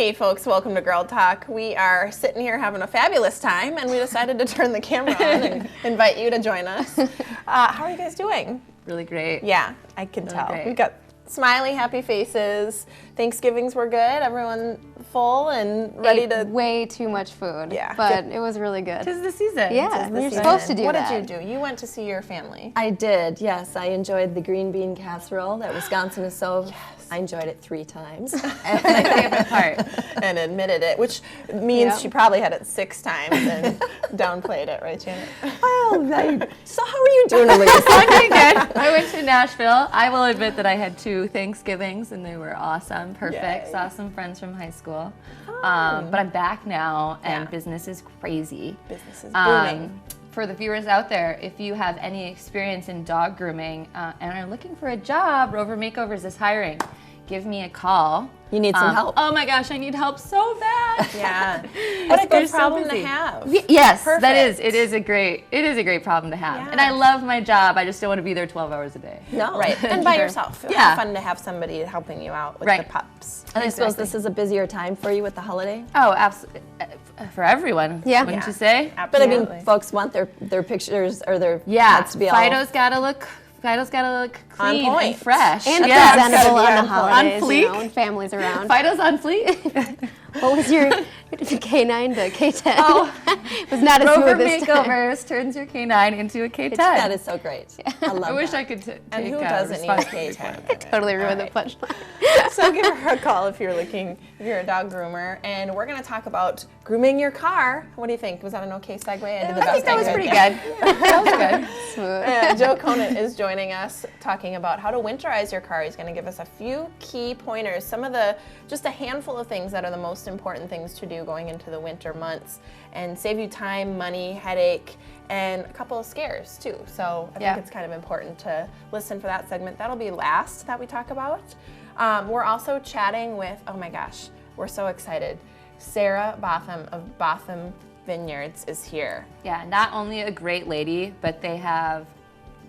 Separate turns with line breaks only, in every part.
Hey folks, welcome to Girl Talk. We are sitting here having a fabulous time and we decided to turn the camera on and invite you to join us. How are you guys doing?
Really great.
Yeah, I can tell.
Great.
We've got smiley, happy faces. Thanksgivings were good. Everyone full and ready
Ate
to...
way too much food.
Yeah.
But it was really good.
'Tis the season.
Yeah,
This
you're
season.
supposed to do
what
that.
What did you do? You went to see your family.
I did, yes. I enjoyed the green bean casserole that Wisconsin is so...
Yes.
I enjoyed it 3 times.
My favorite part.
And admitted it, which means
Yep.
she probably had it 6 times and downplayed it, right, Janet?
So how are you doing, Elise?
I'm doing good. I went to Nashville. I will admit that I had 2 Thanksgivings and they were awesome, perfect.
Yay.
Saw some friends from high school. But I'm back now and
Yeah.
business is crazy.
Business is booming.
For the viewers out there, if you have any experience in dog grooming and are looking for a job, Rover Makeovers is hiring. Give me a call.
You need some help.
Oh my gosh, I need help so bad.
Yeah. What a
They're
good
so
problem to
busy.
have.
Yes,
Perfect.
that is. It is a great problem to have. And I
Yeah.
love my job. I just don't want to be there 12 hours a day.
No.
Right, and by
Sure.
yourself. It would
Yeah.
be fun to have somebody helping you out with
Right.
the pups.
And I suppose this is a busier time for you with the holiday?
Oh, absolutely. For everyone.
Yeah.
Wouldn't
Yeah.
you say?
But I
Absolutely.
mean, folks want their pictures or their
Yeah.
pets to be all...
Fido's gotta look clean
point.
and fresh.
And
yeah.
presentable
gotta be
on the
on
holidays,
fleek.
you know, when families around.
Fido's on fleek.
What was your K9 to K10?
Oh.
It was not as
Rover
smooth this time.
Makeovers turns your K9 into a K10.
That is so great. I love
I wish
that.
I could take
And who doesn't need a
responsibility for
K10?
it.
Totally ruined
All
the punchline.
So give her a call if you're a dog groomer. And we're going to talk about grooming your car. What do you think? Was that an okay segue? I did the
I
best
think that was
could.
pretty good. That was good.
Smooth.
Joe Conant is joining us talking about how to winterize your car. He's going to give us a few key pointers, just a handful of things that are the most important things to do going into the winter months and save you time, money, headache, and a couple of scares too. So I
Yeah.
think it's kind of important to listen for that segment. That'll be last that we talk about. We're also chatting with, oh my gosh, we're so excited. Sarah Botham of Botham Vineyards is here.
Yeah, not only a great lady, but they have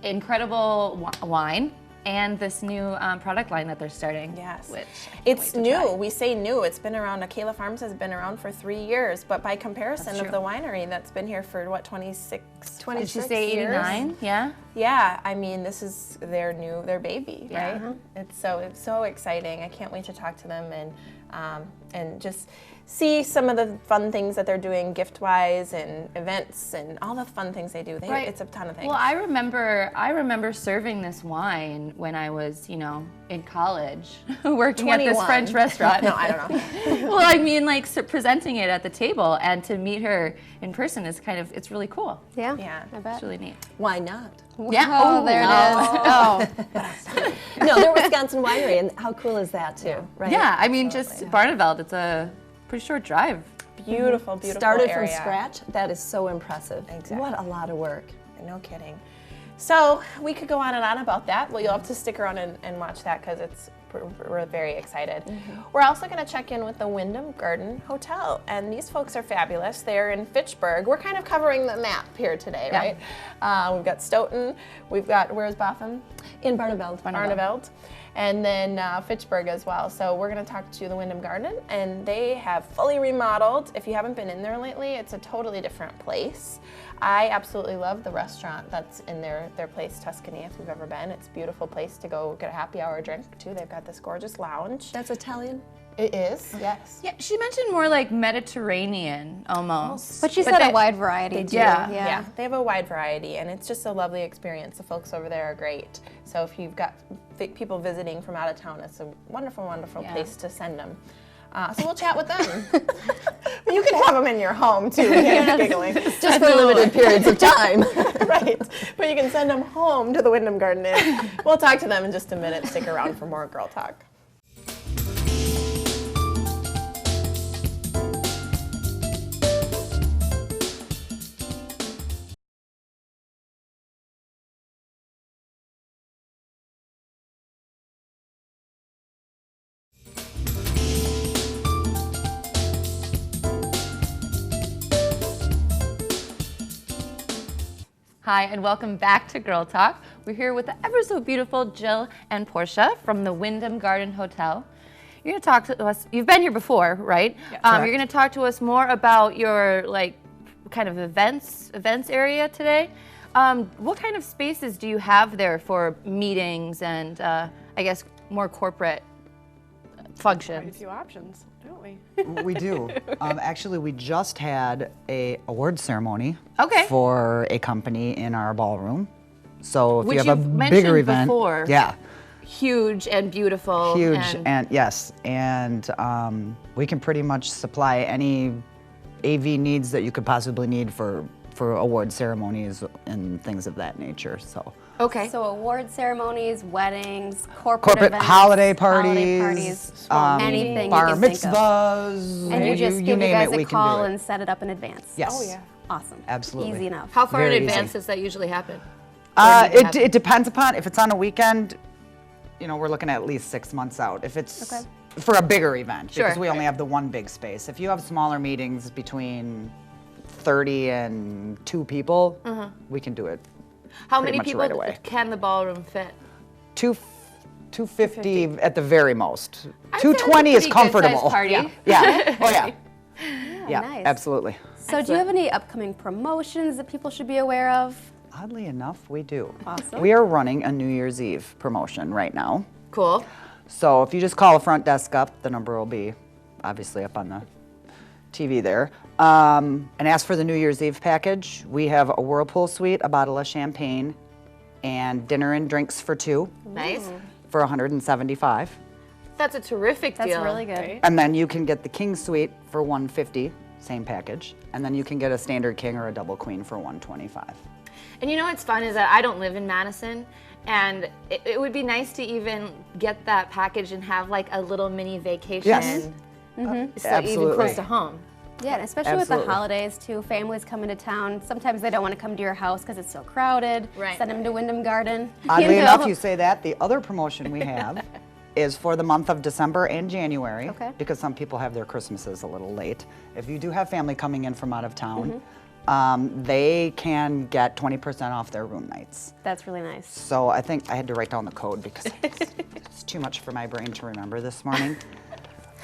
incredible wine and this new product line that they're starting.
Yes.
Which I can't
It's
wait to
new.
try.
We say new. It's been around. Akela Farms has been around for 3 years, but by comparison
That's
of
true.
the winery that's been here for what, 26?
Did she say
years?
89? Yeah.
Yeah, I mean, this is their baby,
Yeah.
right? It's so exciting. I can't wait to talk to them and just see some of the fun things that they're doing gift-wise and events and all the fun things they do.
Right.
It's a ton of things.
Well, I remember serving this wine when I was, in college, working at this
21.
French restaurant.
no, I don't know.
Well, I mean, like presenting it at the table and to meet her in person is it's really cool.
Yeah,
Yeah.
I bet.
It's really neat.
Why not?
Yeah.
Oh, there it is. Oh,
No, they're Wisconsin winery, and how cool is that too, right?
Yeah, I mean, just Barneveld, it's a pretty short drive.
Beautiful
Started
area.
from scratch. That is so impressive.
Exactly.
What a lot of work.
No kidding. So we could go on and on about that. Well, you'll have to stick around and watch that because we're very excited. We're also going to check in with the Wyndham Garden Hotel, and these folks are fabulous. They're in Fitchburg. We're kind of covering the map here today,
Yeah.
right? We've got Stoughton. We've got, where's Botham?
In Barneveld.
Barneveld. And then Fitchburg as well. So we're going to talk to the Wyndham Garden, and they have fully remodeled. If you haven't been in there lately, it's a totally different place. I absolutely love the restaurant that's in their place, Tuscany, if you've ever been. It's a beautiful place to go get a happy hour drink, too. They've got this gorgeous lounge.
That's Italian?
It is, yes.
Yeah, she mentioned more like Mediterranean almost.
but she said
they-
a wide variety too.
Yeah.
Yeah, they have a wide variety, and it's just a lovely experience. The folks over there are great. So if you've got people visiting from out of town, it's a wonderful, wonderful
Yeah.
place to send them. So we'll chat with them. But you can have them in your home too. Yeah, giggling.
Just for limited periods of time.
Right. But you can send them home to the Wyndham Garden Inn. We'll talk to them in just a minute. Stick around for more Girl Talk.
Hi, and welcome back to Girl Talk. We're here with the ever so beautiful Jill and Portia from the Wyndham Garden Hotel. you're going to talk to us. You've been here before, right?
Yeah.
You're going to talk to us more about your kind of events area today. What kind of spaces do you have there for meetings and I guess more corporate
Quite a
functions?
few options, don't we?
We do. Actually, we just had a award ceremony
Okay.
for a company in our ballroom. So if
Which
you have a
you've
bigger
mentioned
event,
before.
yeah,
Huge and beautiful.
huge, and yes, and we can pretty much supply any AV needs that you could possibly need for award ceremonies and things of that nature. So
Okay.
So award ceremonies, weddings, corporate
corporate
events,
holiday parties,
anything you
bar
can think of.
mitzvahs,
And you just give you
name
guys
it, we
a
can
call
do it.
and set it up in advance.
Yes.
Oh, yeah.
Awesome.
Absolutely.
Easy enough.
How far
Very
in
easy.
advance does that usually happen? Or need to happen?
It depends upon if it's on a weekend. We're looking at least 6 months out. If it's
Okay.
for a bigger event,
Sure.
because we only have the one big space. If you have smaller meetings between 30 and 2 people, we can do it.
How
pretty
many
much
people
right away.
can the ballroom fit?
250 at the very most.
I'd say that's a
220 is
pretty good-sized
comfortable.
party.
Yeah. Oh yeah. Yeah.
nice.
Absolutely.
So do you have any upcoming promotions that people should be aware of?
Oddly enough, we do.
Awesome.
We are running a New Year's Eve promotion right now.
Cool.
So if you just call a front desk up, the number will be obviously up on the TV there. And ask for the New Year's Eve package. We have a whirlpool suite, a bottle of champagne, and dinner and drinks for 2
Nice.
for $175.
That's a terrific
That's
deal.
really good.
Right?
And then you can get the king suite for $150, same package. And then you can get a standard king or a double queen for $125.
And you know what's fun is that I don't live in Madison, and it would be nice to even get that package and have like a little mini vacation.
Yes.
So even
Absolutely.
close to home.
Yeah, and especially with
Absolutely.
the holidays too. Families come into town. Sometimes they don't want to come to your house because it's so crowded.
Right.
Send them to Wyndham Garden.
Oddly
you
enough,
know?
you say that. The other promotion we have is for the month of December and January,
Okay.
because some people have their Christmases a little late. If you do have family coming in from out of town, they can get 20% off their room nights.
That's really nice.
So I think I had to write down the code because it's too much for my brain to remember this morning.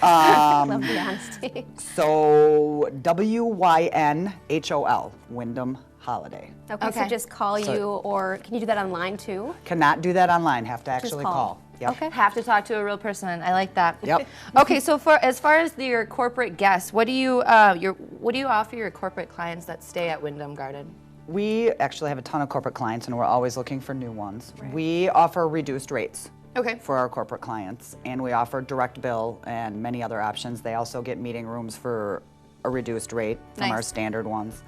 Love the honesty.
So WYNHOL, Wyndham Holiday.
Okay, so
Okay.
just call
So-
you, or can you do that online too?
Cannot do that online, have to actually
call.
call. Yep.
Okay.
Have to talk to a real person. I like that.
Yep.
Okay, so as far as your corporate guests, what do you offer your corporate clients that stay at Wyndham Garden?
We actually have a ton of corporate clients and we're always looking for new ones. We offer reduced rates
Okay.
for our corporate clients, and we offer direct bill and many other options. They also get meeting rooms for a reduced rate from our
Nice.
standard ones.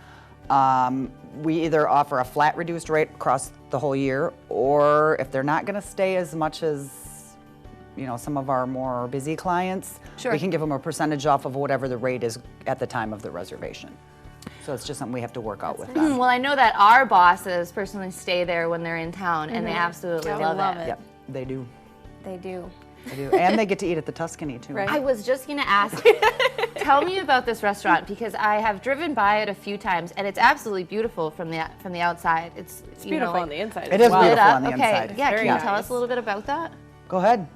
We either offer a flat reduced rate across the whole year, or if they're not going to stay as much as some of our more busy clients,
Sure.
we can give them a percentage off of whatever the rate is at the time of the reservation. So it's just something we have to work out with them.
Well, I know that our bosses personally stay there when they're in town, and they absolutely
They
love,
love
it.
it.
Yep, they do.
They do.
They do. And they get to eat at the Tuscany too.
Right.
I was just gonna ask, tell me about this restaurant, because I have driven by it a few times, and it's absolutely beautiful from the outside. It's
Beautiful on the inside.
It
as
is
well.
beautiful.
Lit up.
on the
Okay,
inside.
yeah.
Very
Can you tell
nice.
us a little bit about that?
Go ahead.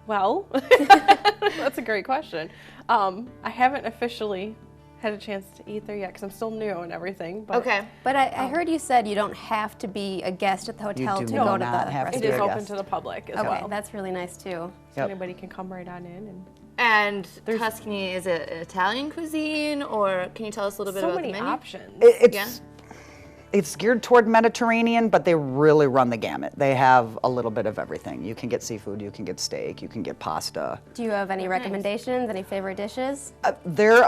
Well, that's a great question. I haven't officially had a chance to eat there yet because I'm still new and everything. But
Okay.
But I heard you said you don't have to be a guest at the hotel
do
to go to
not
the
have to
it
be
is
a
restaurant.
open
guest.
to the public as
Okay,
well.
that's really nice too.
So
Yep.
anybody can come right on in.
And Tuscany, is it Italian cuisine, or can you tell us a little bit
So
about
many
the menu?
options.
It's geared toward Mediterranean, but they really run the gamut. They have a little bit of everything. You can get seafood, you can get steak, you can get pasta.
Do you have any recommendations? Any favorite dishes?
Their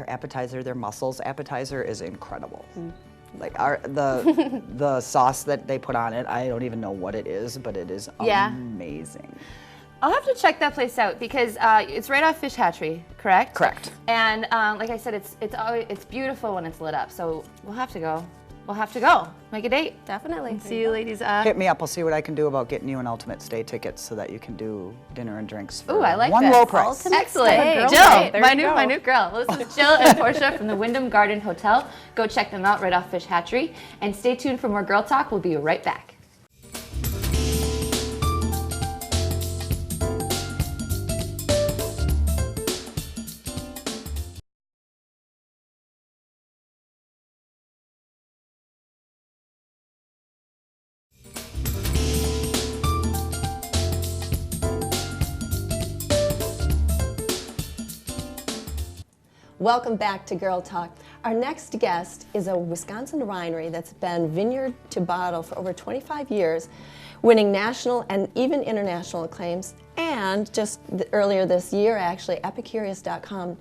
appetizer, their mussels appetizer is incredible. Like the sauce that they put on it, I don't even know what it is, but it is
Yeah.
amazing.
I'll have to check that place out because it's right off Fish Hatchery, correct?
Correct.
And like I said, it's beautiful when it's lit up. So we'll have to go. We'll have to go. Make a date.
Definitely.
See you, ladies.
Hit me up. I'll see what I can do about getting you an ultimate stay ticket so that you can do dinner and drinks for
Ooh, I like
one
this.
low price.
Ultimate
Excellent.
stay.
Girl
Jill,
night. There
my
you
new
go.
my new girl. Well, this is Jill and Portia from the Wyndham Garden Hotel. Go check them out right off Fish Hatchery. And stay tuned for more Girl Talk. We'll be right back.
Welcome back to Girl Talk. Our next guest is a Wisconsin winery that's been vineyard to bottle for over 25 years, winning national and even international acclaims. And just earlier this year, actually, Epicurious.com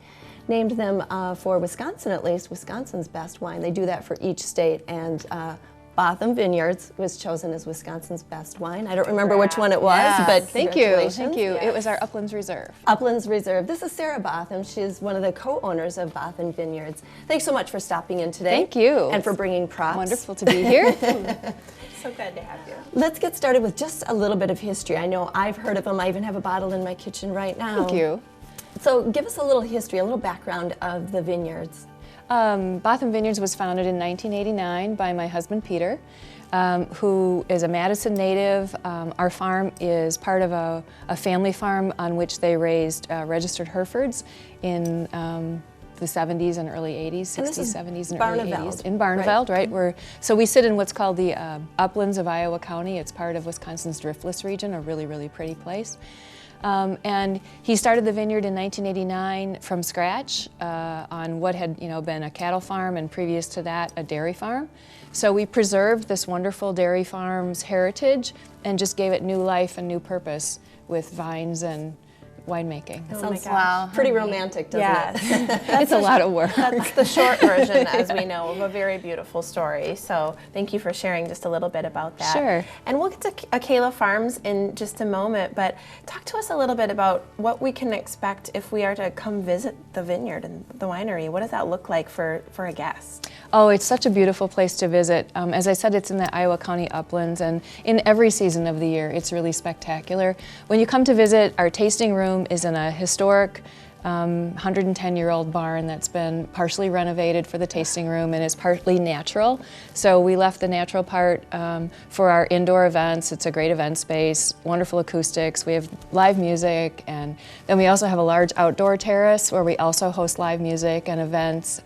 named them, for Wisconsin at least, Wisconsin's best wine. They do that for each state, and Botham Vineyards was chosen as Wisconsin's best wine. I don't remember which one it was, but
Thank you.
congratulations.
It was our Uplands Reserve.
Uplands Reserve. This is Sarah Botham. She's one of the co-owners of Botham Vineyards. Thanks so much for stopping in today.
Thank you.
And for bringing props.
Wonderful to be here.
So good to have you.
Let's get started with just a little bit of history. I know I've heard of them. I even have a bottle in my kitchen right now.
Thank you.
So give us a little history, a little background of the vineyards.
Botham Vineyards was founded in 1989 by my husband Peter, who is a Madison native. Our farm is part of a family farm on which they raised registered Herefords in the 70s and early 80s,
And this
60s,
is
70s, and
Barneveld,
early 80s. In Barneveld, right? So we sit in what's called the uplands of Iowa County. It's part of Wisconsin's Driftless region, a really, really pretty place. And he started the vineyard in 1989 from scratch on what had been a cattle farm, and previous to that a dairy farm. So we preserved this wonderful dairy farm's heritage and just gave it new life and new purpose with vines and winemaking.
Sounds pretty romantic, doesn't it?
It's a lot of work.
That's the short version, as we know, of a very beautiful story. So thank you for sharing just a little bit about that.
Sure.
And we'll get to Akela Farms in just a moment, but talk to us a little bit about what we can expect if we are to come visit the vineyard and the winery. What does that look like for a guest?
Oh, it's such a beautiful place to visit. As I said, it's in the Iowa County uplands, and in every season of the year, it's really spectacular. When you come to visit, our tasting room is in a historic 110-year-old barn that's been partially renovated for the tasting room and is partly natural. So we left the natural part for our indoor events. It's a great event space, wonderful acoustics. We have live music, and then we also have a large outdoor terrace where we also host live music and events.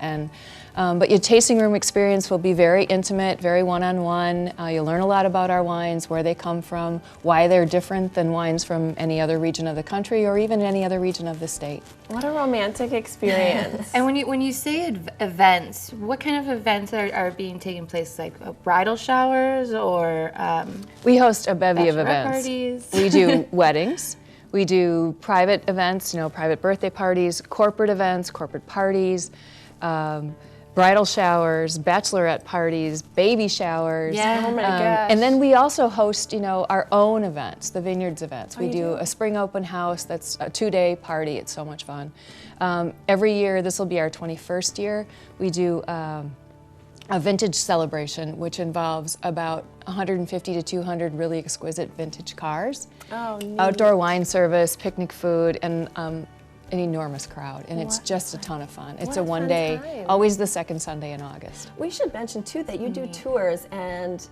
But your tasting room experience will be very intimate, very one-on-one. You'll learn a lot about our wines, where they come from, why they're different than wines from any other region of the country or even any other region of the state.
What a romantic experience.
And when you say events, what kind of events are being taken place? Like bridal showers or
We host a bevy of
bachelorette
events.
parties?
We do weddings. We do private events, private birthday parties, corporate events, corporate parties, bridal showers, bachelorette parties, baby showers.
Yeah.
Oh my gosh.
And then we also host, our own events, the Vineyards events. We do a spring open house that's a 2-day party. It's so much fun. Every year, this will be our 21st year, we do a vintage celebration, which involves about 150 to 200 really exquisite vintage cars.
Oh, neat.
Outdoor wine service, picnic food, and an enormous crowd, and it's just a ton of fun. It's
What
a
a
one-day,
fun time.
always the second Sunday in August.
We should mention too that you do tours, and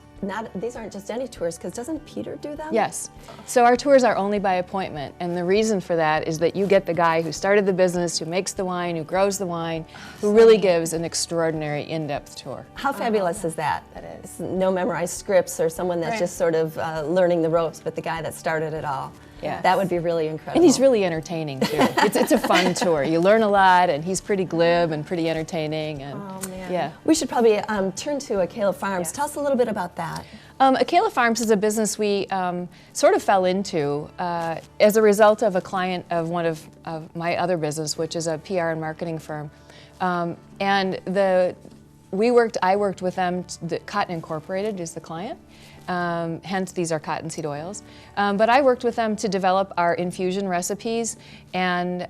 these aren't just any tours, because doesn't Peter do them?
Yes. So our tours are only by appointment, and the reason for that is that you get the guy who started the business, who makes the wine, who grows the wine, who really gives an extraordinary in-depth tour.
How fabulous is that? That is. No memorized scripts or someone that's just sort of learning the ropes, but the guy that started it all.
Yeah.
That would be really incredible.
And he's really entertaining too. It's a fun tour. You learn a lot, and he's pretty glib and pretty entertaining. And
Oh, man.
yeah.
We should probably turn to Akela Farms. Tell us a little bit about that.
Akela Farms is a business we sort of fell into as a result of a client of one of my other business, which is a PR and marketing firm. I worked with them. Cotton Incorporated is the client. Hence, these are cottonseed oils. But I worked with them to develop our infusion recipes, and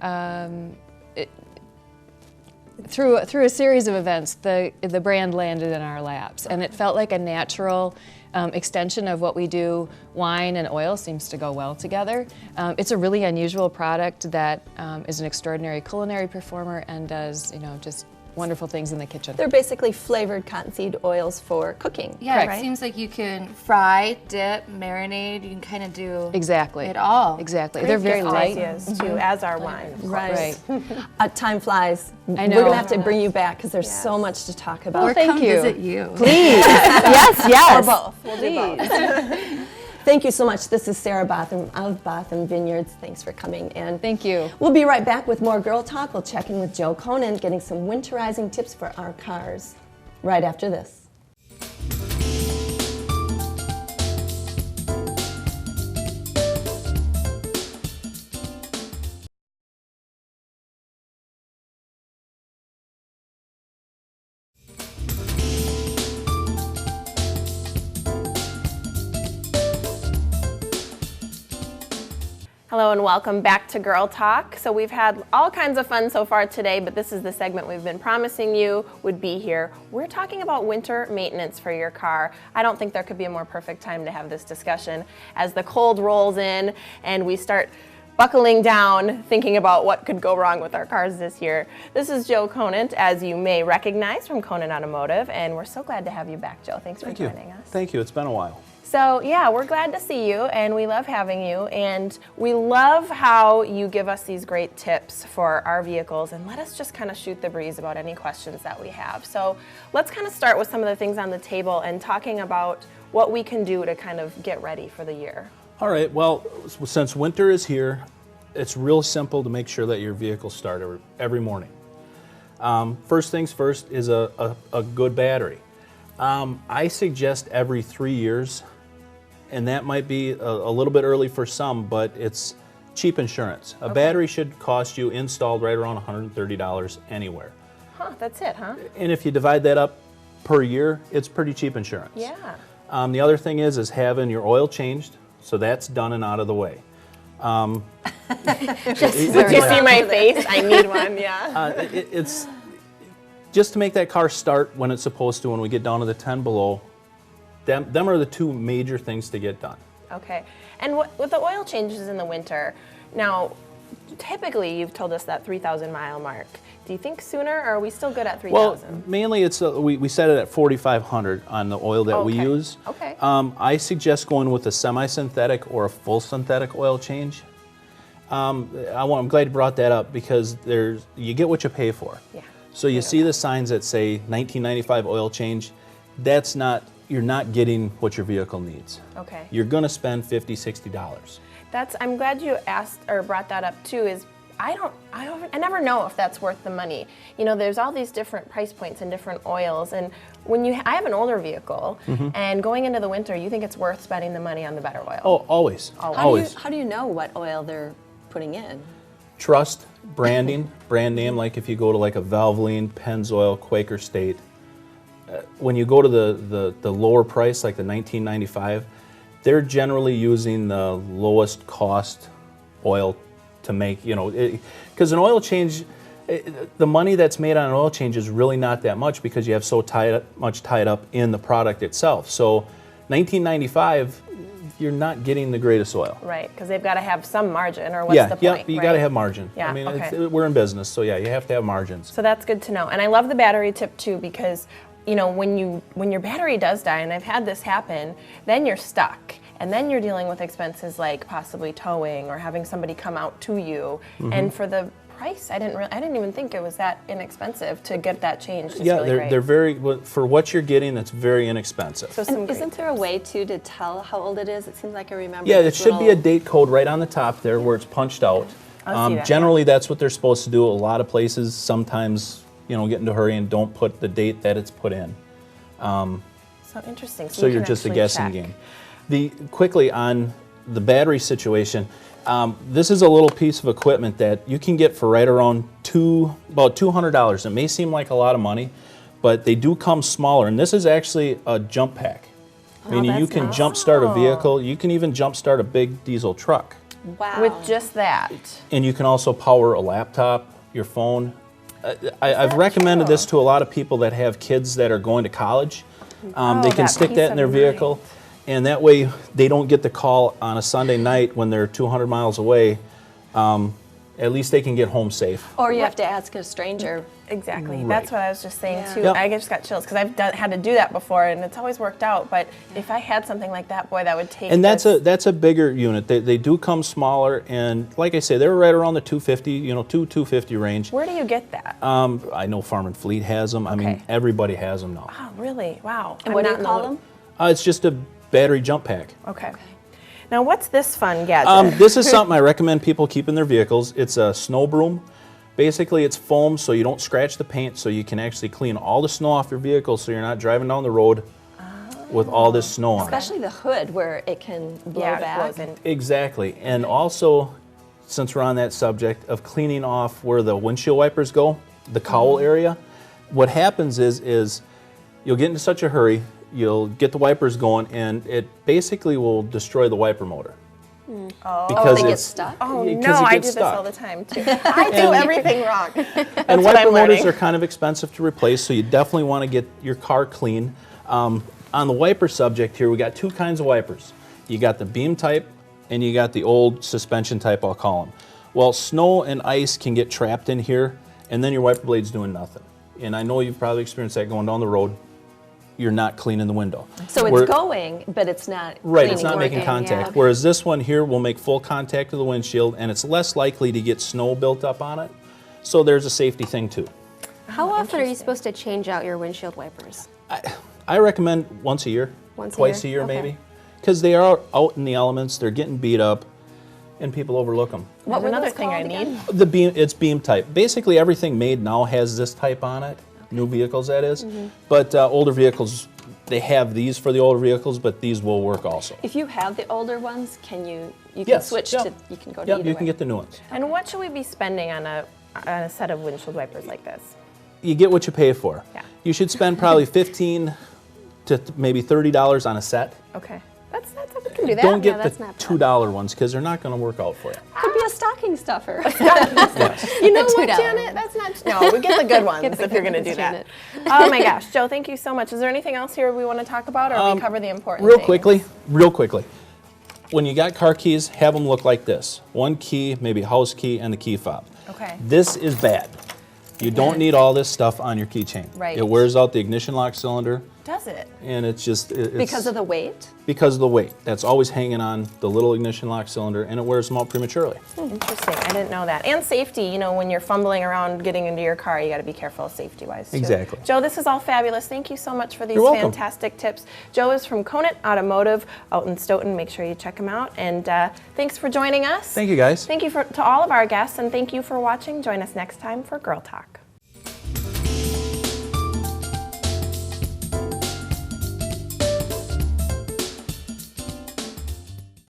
through a series of events, the brand landed in our laps, and it felt like a natural extension of what we do. Wine and oil seems to go well together. It's a really unusual product that is an extraordinary culinary performer and does, just wonderful things in the kitchen.
They're basically flavored cottonseed oils for cooking.
Yeah,
Correct.
it seems like you can fry, dip, marinade. You can kind of do
Exactly.
it all.
Exactly. They're very light.
Spices, too, as our wine.
Right.
Right.
Time flies.
I know.
We're going to have to bring you back because there's so much to talk about.
Or
thank
come
you.
visit you.
Please. Yes, yes.
Or both. We'll do both.
Thank you so much. This is Sarah Botham of Botham Vineyards. Thanks for coming in.
Thank you.
We'll be right back with more Girl Talk. We'll check in with Joe Conant, getting some winterizing tips for our cars right after this.
Hello and welcome back to Girl Talk. So we've had all kinds of fun so far today, but this is the segment we've been promising you would be here. We're talking about winter maintenance for your car. I don't think there could be a more perfect time to have this discussion as the cold rolls in and we start buckling down, thinking about what could go wrong with our cars this year. This is Joe Conant, as you may recognize from Conant Automotive, and we're so glad to have you back, Joe. Thanks for joining us.
Thank you. It's been a while.
So yeah, we're glad to see you and we love having you, and we love how you give us these great tips for our vehicles and let us just kind of shoot the breeze about any questions that we have. So let's kind of start with some of the things on the table and talking about what we can do to kind of get ready for the year.
All right, well, since winter is here, it's real simple to make sure that your vehicles start every morning. First things first is a good battery. I suggest every 3 years. And that might be a little bit early for some, but it's cheap insurance. A battery should cost you installed right around $130 anywhere.
Huh, that's it, huh?
And if you divide that up per year, it's pretty cheap insurance.
Yeah.
The other thing is having your oil changed, so that's done and out of the way.
Did you see my face? I need one, yeah.
It's just to make that car start when it's supposed to. When we get down to the 10 below, them are the two major things to get done.
Okay. And with the oil changes in the winter, now, typically you've told us that 3,000 mile mark. Do you think sooner, or are we still good at 3,000?
Well, mainly it's we set it at 4,500 on the oil that we use.
Okay.
I suggest going with a semi-synthetic or a full synthetic oil change. I'm glad you brought that up because you get what you pay for.
Yeah.
So you see the signs that say 1995 oil change. You're not getting what your vehicle needs.
Okay.
You're going to spend $50, $60.
I'm glad you asked or brought that up too. Is I never know if that's worth the money. You know, there's all these different price points and different oils, and I have an older vehicle, and going into the winter, you think it's worth spending the money on the better oil?
Oh, always. Always.
How do you know what oil they're putting in?
Trust, branding, brand name. Like if you go to like a Valvoline, Pennzoil, Quaker State. When you go to the lower price, like the 1995, they're generally using the lowest cost oil to make, because an oil change, the money that's made on an oil change is really not that much because you have so much tied up in the product itself. So 1995, you're not getting the greatest oil.
Right, because they've got to have some margin, or what's the point?
Yeah, you got to have margin.
Yeah,
I mean,
okay.
we're in business, so yeah, you have to have margins.
So that's good to know. And I love the battery tip too, because when your battery does die, and I've had this happen, then you're stuck. And then you're dealing with expenses like possibly towing or having somebody come out to you. And for the price, I didn't even think it was that inexpensive to get that changed. It's really great.
They're very, for what you're getting, it's very inexpensive.
So
Isn't there a way to tell how old it is? It seems like I remember.
Yeah, it should be a date code right on the top there where it's punched out.
I'll see that,
Generally, that's what they're supposed to do. A lot of places sometimes, get into a hurry and don't put the date that it's put in.
So interesting.
So you're just a guessing game. Quickly on the battery situation, this is a little piece of equipment that you can get for right around about $200. It may seem like a lot of money, but they do come smaller. And this is actually a jump pack, meaning you can jump start a vehicle. You can even jump start a big diesel truck.
Wow.
With just that.
And you can also power a laptop, your phone. I've recommended this to a lot of people that have kids that are going to college. They can stick that in their vehicle, and that way they don't get the call on a Sunday night when they're 200 miles away. At least they can get home safe.
Or you have to ask a stranger.
Exactly.
Right.
That's what I was just saying too.
Yep.
I just got chills because I've had to do that before, and it's always worked out. But if I had something like that, boy, that would take.
And that's a bigger unit. They do come smaller, and like I say, they're right around the 250, 250 range.
Where do you get that?
I know Farm and Fleet has them. I mean, everybody has them now.
Oh, really? Wow.
And what do you call them?
It's just a battery jump pack.
Okay. Now, what's this fun gadget?
This is something I recommend people keep in their vehicles. It's a snow broom. Basically, it's foam so you don't scratch the paint, so you can actually clean all the snow off your vehicle so you're not driving down the road with all this snow on it.
Especially the hood where it can blow
Yeah, it
back.
blows in.
Exactly. And also, since we're on that subject of cleaning off where the windshield wipers go, the cowl area, what happens is you'll get into such a hurry, you'll get the wipers going, and it basically will destroy the wiper motor.
Oh, they get stuck?
Oh
because
no,
it
I do
gets
this
stuck.
all the time too. I do everything wrong.
And
what
wiper
I'm
motors
learning.
are kind of expensive to replace, so you definitely want to get your car clean. On the wiper subject here, we got two kinds of wipers. You got the beam type, and you got the old suspension type, I'll call them. Well, snow and ice can get trapped in here, and then your wiper blade's doing nothing. And I know you've probably experienced that going down the road. You're not cleaning the window.
So it's going, but it's not
Right,
cleaning,
it's not making
working.
contact.
yeah.
Whereas this one here will make full contact with the windshield, and it's less likely to get snow built up on it. So there's a safety thing too.
How often are you supposed to change out your windshield wipers?
I recommend once a year,
Once a
twice a
year?
year
Okay.
maybe, because they are out in the elements. They're getting beat up, and people overlook them.
What
There's
were
another
those
thing I
called
need.
again?
The beam, it's beam type. Basically, everything made now has this type on it. New vehicles, that is. But older vehicles, they have these for the older vehicles, but these will work also.
If you have the older ones, can you can
Yes,
switch
yeah.
to, you can go to
Yep,
either
you can
way.
get the new ones.
And what should we be spending on a set of windshield wipers like this?
You get what you pay for.
Yeah.
You should spend probably $15 to maybe $30 on a set.
Okay, that's we can do that.
Don't get
that's
the
not bad.
$2 ones because they're not going to work out for you.
Could be a stocking stuffer.
You know what,
$2
Janet? That's not. No, we get the good ones
Get the
if you're
good
going to
ones,
do that.
Janet.
Oh my gosh, Joe, thank you so much. Is there anything else here we want to talk about, or we cover the important
Real
things?
quickly. When you got car keys, have them look like this. One key, maybe a house key, and the key fob.
Okay.
This is bad. You don't need all this stuff on your keychain.
Right.
It wears out the ignition lock cylinder,
Does it?
and it's just it's
Because of the weight?
because of the weight. That's always hanging on the little ignition lock cylinder, and it wears them out prematurely.
Interesting. I didn't know that. And safety. You know, when you're fumbling around getting into your car, you got to be careful safety-wise too.
Exactly.
Joe, this is all fabulous. Thank you so much for these
You're welcome.
fantastic tips. Joe is from Conant Automotive out in Stoughton. Make sure you check him out. And thanks for joining us.
Thank you, guys.
Thank you to all of our guests, and thank you for watching. Join us next time for Girl Talk.